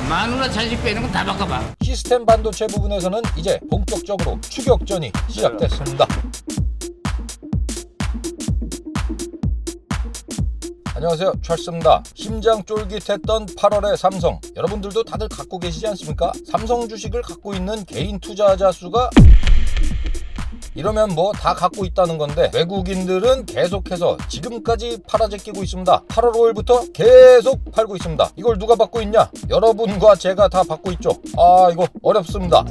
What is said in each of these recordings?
마누라 자식 빼는 건 다 바꿔봐. 시스템 반도체 부분에서는 이제 본격적으로 추격전이 시작됐습니다. 안녕하세요, 찰스입니다. 심장 쫄깃했던 8월의 삼성, 여러분들도 다들 갖고 계시지 않습니까? 삼성 주식을 갖고 있는 개인 투자자 수가 이러면 뭐 다 갖고 있다는 건데, 외국인들은 계속해서 지금까지 팔아제끼고 있습니다. 8월 5일부터 계속 팔고 있습니다. 이걸 누가 받고 있냐? 여러분과 제가 다 받고 있죠. 이거 어렵습니다.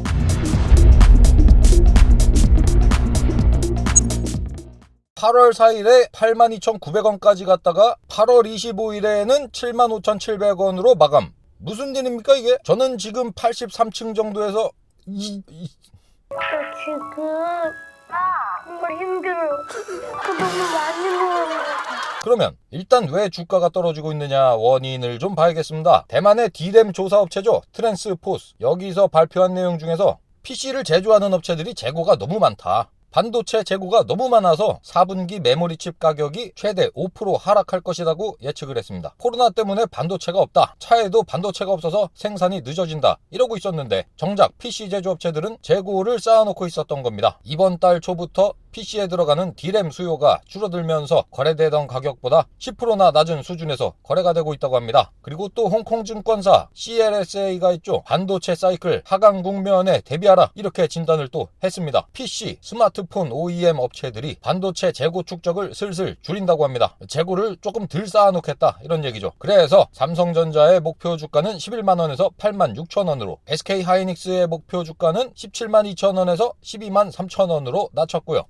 (8월 4일에) 82,900원까지 갔다가 8월 25일에는 75,700원으로 마감. 무슨 일입니까 이게? 저는 지금 83층 정도에서 저 지금 정말 힘들어요. 너무 많이 먹어요. 그러면 일단 왜 주가가 떨어지고 있느냐 원인을 좀 봐야겠습니다. 대만의 D램 조사업체죠, 트랜스포스. 여기서 발표한 내용 중에서 PC를 제조하는 업체들이 재고가 너무 많다, 반도체 재고가 너무 많아서 4분기 메모리 칩 가격이 최대 5% 하락할 것이라고 예측을 했습니다. 코로나 때문에 반도체가 없다, 차에도 반도체가 없어서 생산이 늦어진다, 이러고 있었는데 정작 PC 제조업체들은 재고를 쌓아놓고 있었던 겁니다. 이번 달 초부터 PC에 들어가는 D램 수요가 줄어들면서 거래되던 가격보다 10%나 낮은 수준에서 거래가 되고 있다고 합니다. 그리고 또 홍콩 증권사 CLSA가 있죠, 반도체 사이클 하강 국면에 대비하라, 이렇게 진단을 또 했습니다. PC, 스마트폰 OEM 업체들이 반도체 재고 축적을 슬슬 줄인다고 합니다. 재고를 조금 덜 쌓아놓겠다, 이런 얘기죠. 그래서 삼성전자의 목표 주가는 11만원에서 86,000원으로, SK하이닉스의 목표 주가는 172,000원에서 123,000원으로 낮췄고요.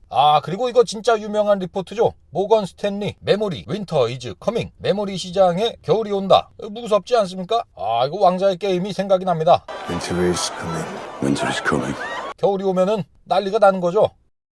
그리고 이거 진짜 유명한 리포트죠. 모건 스탠리 메모리 윈터 이즈 커밍. 메모리 시장에 겨울이 온다. 무섭지 않습니까? 이거 왕자의 게임이 생각이 납니다. Winter is coming. Winter is coming. 겨울이 오면은 난리가 나는 거죠.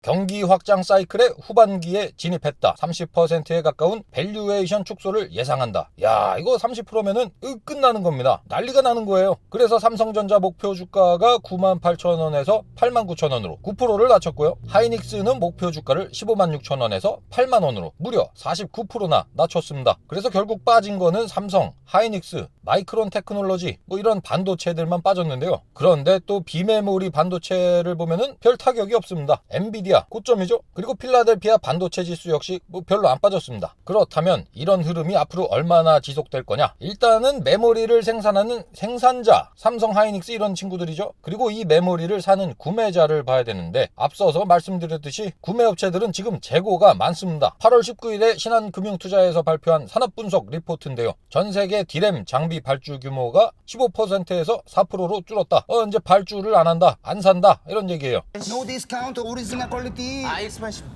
경기 확장 사이클의 후반기에 진입했다. 30%에 가까운 밸류에이션 축소를 예상한다. 야, 이거 30%면은 끝나는 겁니다. 난리가 나는 거예요. 그래서 삼성전자 목표 주가가 98,000원에서 89,000원으로 9%를 낮췄고요. 하이닉스는 목표 주가를 156,000원에서 8만원으로 무려 49%나 낮췄습니다. 그래서 결국 빠진 거는 삼성, 하이닉스, 마이크론 테크놀로지, 이런 반도체들만 빠졌는데요. 그런데 또 비메모리 반도체를 보면은 별 타격이 없습니다. 엔비디아 고점이죠. 그리고 필라델피아 반도체 지수 역시 별로 안 빠졌습니다. 그렇다면 이런 흐름이 앞으로 얼마나 지속될 거냐? 일단은 메모리를 생산하는 생산자, 삼성, 하이닉스 이런 친구들이죠. 그리고 이 메모리를 사는 구매자를 봐야 되는데, 앞서서 말씀드렸듯이 구매업체들은 지금 재고가 많습니다. 8월 19일에 신한금융투자에서 발표한 산업분석 리포트인데요. 전 세계 D램 장비 발주 규모가 15%에서 4%로 줄었다. 이제 발주를 안 한다, 안 산다, 이런 얘기예요. No discount, original quality.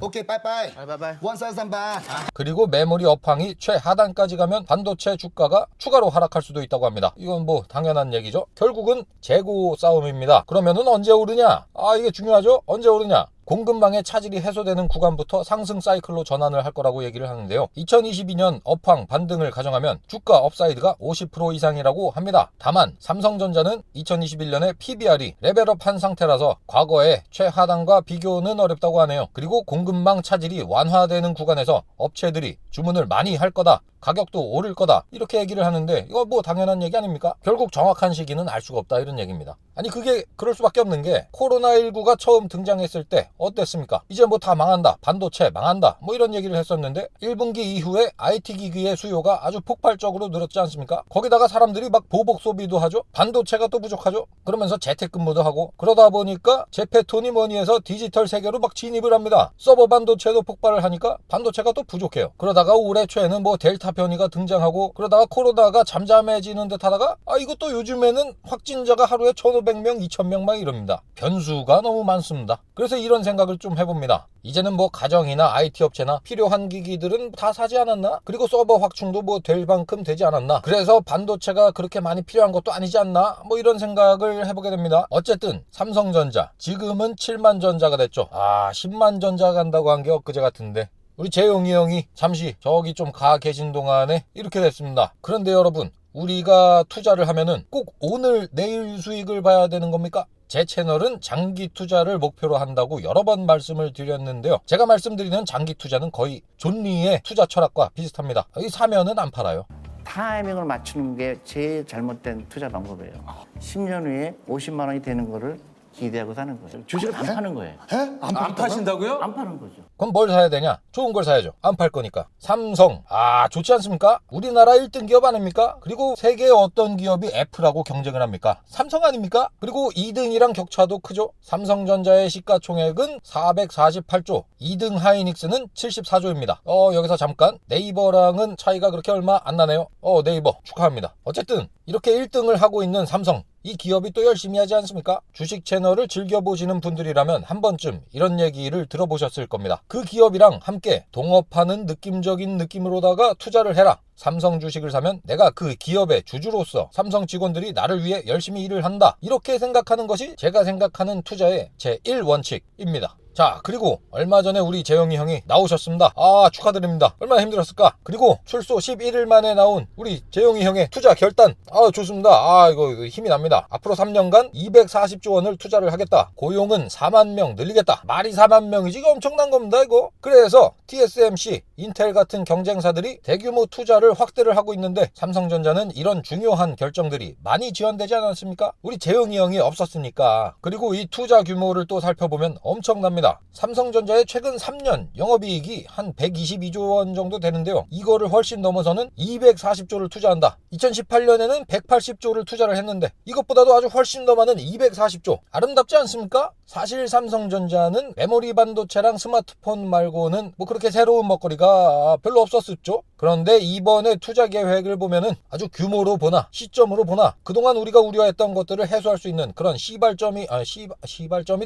Okay, bye bye. Bye bye. 1,000 baht. 그리고 메모리 업황이 최하단까지 가면 반도체 주가가 추가로 하락할 수도 있다고 합니다. 이건 당연한 얘기죠. 결국은 재고 싸움입니다. 그러면은 언제 오르냐? 이게 중요하죠. 언제 오르냐? 공급망의 차질이 해소되는 구간부터 상승 사이클로 전환을 할 거라고 얘기를 하는데요. 2022년 업황 반등을 가정하면 주가 업사이드가 50% 이상이라고 합니다. 다만 삼성전자는 2021년에 PBR이 레벨업한 상태라서 과거의 최하단과 비교는 어렵다고 하네요. 그리고 공급망 차질이 완화되는 구간에서 업체들이 주문을 많이 할 거다, 가격도 오를 거다, 이렇게 얘기를 하는데, 이거 당연한 얘기 아닙니까? 결국 정확한 시기는 알 수가 없다, 이런 얘기입니다. 아니 그게 그럴 수밖에 없는 게, 코로나19가 처음 등장했을 때 어땠습니까? 이제 다 망한다, 반도체 망한다, 이런 얘기를 했었는데 1분기 이후에 IT 기기의 수요가 아주 폭발적으로 늘었지 않습니까? 거기다가 사람들이 보복 소비도 하죠. 반도체가 또 부족하죠. 그러면서 재택근무도 하고, 그러다 보니까 제페토니 뭐니해서 디지털 세계로 진입을 합니다. 서버 반도체도 폭발을 하니까 반도체가 또 부족해요. 그러다가 올해 초에는 델타 변이가 등장하고, 그러다가 코로나가 잠잠해지는 듯 하다가 이것도 요즘에는 확진자가 하루에 1,500명, 2,000명 막 이럽니다. 변수가 너무 많습니다. 그래서 이런 생각을 좀 해봅니다. 이제는 가정이나 IT 업체나 필요한 기기들은 다 사지 않았나? 그리고 서버 확충도 될 만큼 되지 않았나? 그래서 반도체가 그렇게 많이 필요한 것도 아니지 않나? 이런 생각을 해보게 됩니다. 어쨌든 삼성전자 지금은 7만 전자가 됐죠. 10만 전자 간다고 한 게 엊그제 같은데, 우리 재용이 형이 잠시 저기 좀 가 계신 동안에 이렇게 됐습니다. 그런데 여러분, 우리가 투자를 하면은 꼭 오늘 내일 수익을 봐야 되는 겁니까? 제 채널은 장기 투자를 목표로 한다고 여러 번 말씀을 드렸는데요. 제가 말씀드리는 장기 투자는 거의 존리의 투자 철학과 비슷합니다. 이 사면은 안 팔아요. 타이밍을 맞추는 게 제일 잘못된 투자 방법이에요. 10년 후에 50만 원이 되는 거를 기대하고 사는 거예요. 주식을 안 파는 거예요. 안 파신다고요? 안 파는 거죠. 그럼 뭘 사야 되냐? 좋은 걸 사야죠. 안 팔 거니까. 삼성. 좋지 않습니까? 우리나라 1등 기업 아닙니까? 그리고 세계의 어떤 기업이 애플하고 경쟁을 합니까? 삼성 아닙니까? 그리고 2등이랑 격차도 크죠. 삼성전자의 시가총액은 448조, 2등 하이닉스는 74조입니다. 여기서 잠깐 네이버랑은 차이가 그렇게 얼마 안 나네요. 네이버 축하합니다. 어쨌든 이렇게 1등을 하고 있는 삼성, 이 기업이 또 열심히 하지 않습니까? 주식 채널을 즐겨보시는 분들이라면 한 번쯤 이런 얘기를 들어보셨을 겁니다. 그 기업이랑 함께 동업하는 느낌적인 느낌으로다가 투자를 해라. 삼성 주식을 사면 내가 그 기업의 주주로서 삼성 직원들이 나를 위해 열심히 일을 한다. 이렇게 생각하는 것이 제가 생각하는 투자의 제1원칙입니다. 자, 그리고 얼마 전에 우리 재영이 형이 나오셨습니다. 축하드립니다. 얼마나 힘들었을까? 그리고 출소 11일 만에 나온 우리 재영이 형의 투자 결단. 좋습니다. 이거 힘이 납니다. 앞으로 3년간 240조 원을 투자를 하겠다. 고용은 4만 명 늘리겠다. 말이 4만 명이지? 이거 엄청난 겁니다, 이거. 그래서 TSMC, 인텔 같은 경쟁사들이 대규모 투자를 확대를 하고 있는데 삼성전자는 이런 중요한 결정들이 많이 지연되지 않았습니까? 우리 재영이 형이 없었으니까. 그리고 이 투자 규모를 또 살펴보면 엄청납니다. 삼성전자의 최근 3년 영업이익이 한 122조 원 정도 되는데요. 이거를 훨씬 넘어서는 240조를 투자한다. 2018년에는 180조를 투자를 했는데 이것보다도 아주 훨씬 더 많은 240조. 아름답지 않습니까? 사실 삼성전자는 메모리 반도체랑 스마트폰 말고는 뭐 그렇게 새로운 먹거리가 별로 없었었죠. 그런데 이번에 투자 계획을 보면은 아주 규모로 보나 시점으로 보나 그동안 우리가 우려했던 것들을 해소할 수 있는 그런 시발점이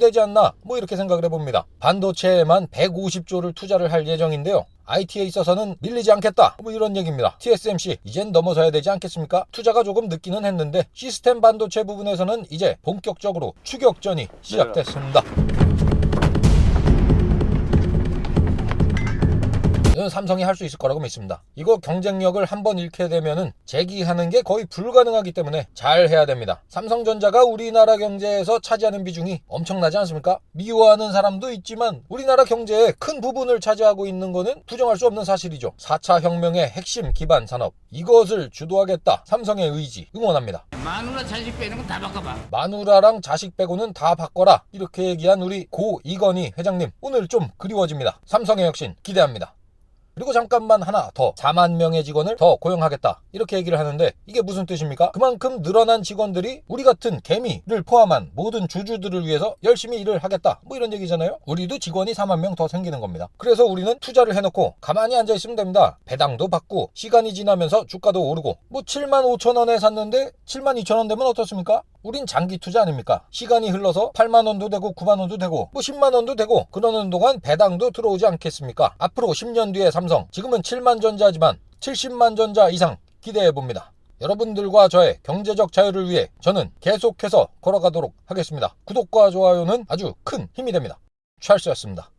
되지 않나 뭐 이렇게 생각을 해봅니다. 반도체에만 150조를 투자를 할 예정인데요. IT에 있어서는 밀리지 않겠다 뭐 이런 얘기입니다. TSMC 이젠 넘어서야 되지 않겠습니까? 투자가 조금 늦기는 했는데 시스템 반도체 부분에서는 이제 본격적으로 추격전이 시작됐습니다. 이건 삼성이 할 수 있을 거라고 믿습니다. 이거 경쟁력을 한번 잃게 되면은 재기하는 게 거의 불가능하기 때문에 잘 해야 됩니다. 삼성전자가 우리나라 경제에서 차지하는 비중이 엄청나지 않습니까? 미워하는 사람도 있지만 우리나라 경제의 큰 부분을 차지하고 있는 거는 부정할 수 없는 사실이죠. 4차 혁명의 핵심 기반 산업, 이것을 주도하겠다. 삼성의 의지 응원합니다. 마누라 자식 빼는 건 다 바꿔봐. 마누라랑 자식 빼고는 다 바꿔라. 이렇게 얘기한 우리 고 이건희 회장님, 오늘 좀 그리워집니다. 삼성의 혁신 기대합니다. 그리고 잠깐만 하나 더, 4만 명의 직원을 더 고용하겠다 이렇게 얘기를 하는데 이게 무슨 뜻입니까? 그만큼 늘어난 직원들이 우리 같은 개미를 포함한 모든 주주들을 위해서 열심히 일을 하겠다 뭐 이런 얘기잖아요. 우리도 직원이 4만 명 더 생기는 겁니다. 그래서 우리는 투자를 해놓고 가만히 앉아있으면 됩니다. 배당도 받고 시간이 지나면서 주가도 오르고 뭐 7만 5천 원에 샀는데 7만 2천 원 되면 어떻습니까? 우린 장기 투자 아닙니까? 시간이 흘러서 8만 원도 되고 9만 원도 되고 뭐 10만 원도 되고 그러는 동안 배당도 들어오지 않겠습니까? 앞으로 10년 뒤에 삼성, 지금은 7만 전자지만 70만 전자 이상 기대해봅니다. 여러분들과 저의 경제적 자유를 위해 저는 계속해서 걸어가도록 하겠습니다. 구독과 좋아요는 아주 큰 힘이 됩니다. 찰스였습니다.